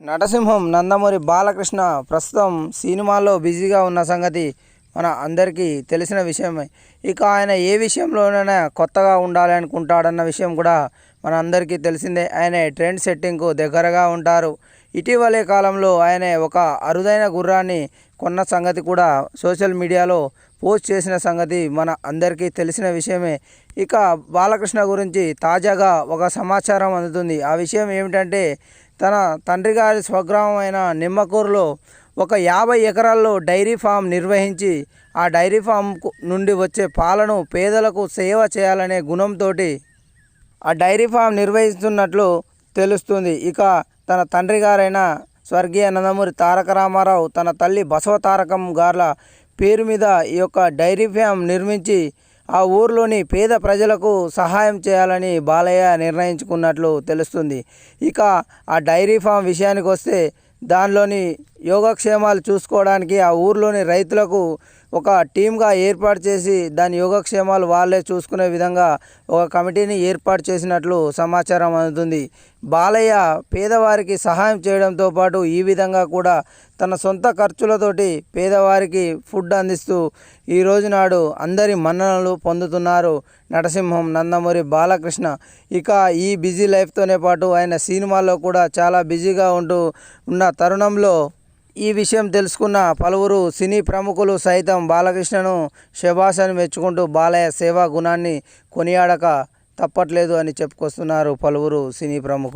నటసింహం నందమూరి బాలకృష్ణ ప్రస్తుతం సినిమాల్లో బిజీగా ఉన్న సంగతి మన అందరికీ తెలిసిన విషయమే. ఇక ఆయన ఏ విషయంలోనైనా కొత్తగా ఉండాలి అనుకుంటాడన్న విషయం కూడా మన అందరికీ తెలిసిందే. ఆయన ట్రెండ్ సెట్టింగ్కు దగ్గరగా ఉంటారు. ఇటీవలే కాలంలో ఆయన ఒక అరుదైన గుర్రాన్ని కొన్న సంగతి కూడా సోషల్ మీడియాలో పోస్ట్ చేసిన సంగతి మన అందరికీ తెలిసిన విషయమే. ఇక బాలకృష్ణ గురించి తాజాగా ఒక సమాచారం అందుతుంది. ఆ విషయం ఏమిటంటే, తన తండ్రి గారి స్వగ్రామం అయిన నిమ్మకూరులో ఒక 50 ఎకరాల్లో డైరీ ఫామ్ నిర్వహించి ఆ డైరీ ఫామ్ నుండి వచ్చే పాలను పేదలకు సేవ చేయాలనే గుణంతో ఆ డైరీ ఫామ్ నిర్వహిస్తున్నట్లు తెలుస్తుంది. ఇక తన తండ్రి గారైన స్వర్గీయ నందమూరి తారక రామారావు తన తల్లి బసవ తారకం గార్ల పేరు మీద ఈ యొక్క డైరీ ఫామ్ నిర్మించి ఆ ఊర్లోని పేద ప్రజలకు సహాయం చేయాలని బాలయ్య నిర్ణయించుకున్నట్లు తెలుస్తుంది. ఇక ఆ డైరీ ఫామ్ విషయానికి వస్తే, దానిలోని యోగక్షేమాలు చూసుకోవడానికి ఆ ఊర్లోని రైతులకు ఒక టీమ్గా ఏర్పాటు చేసి దాని యోగక్షేమాలు వాళ్ళే చూసుకునే విధంగా ఒక కమిటీని ఏర్పాటు చేసినట్లు సమాచారం అందుతుంది. బాలయ్య పేదవారికి సహాయం చేయడంతో పాటు ఈ విధంగా కూడా తన సొంత ఖర్చులతోటి పేదవారికి ఫుడ్ అందిస్తూ ఈ రోజు నాడు అందరి మన్ననలు పొందుతున్నారు నటసింహం నందమూరి బాలకృష్ణ. ఇక ఈ బిజీ లైఫ్తోనే పాటు ఆయన సినిమాల్లో కూడా చాలా బిజీగా ఉన్న తరుణంలో ఈ విషయం తెలుసుకున్న పలువురు సినీ ప్రముఖులు సైతం బాలకృష్ణను శభాష్ అని మెచ్చుకుంటూ బాలయ్య సేవా గుణాన్ని కొనియాడక తప్పట్లేదు అని చెప్పుకొస్తున్నారు పలువురు సినీ ప్రముఖులు.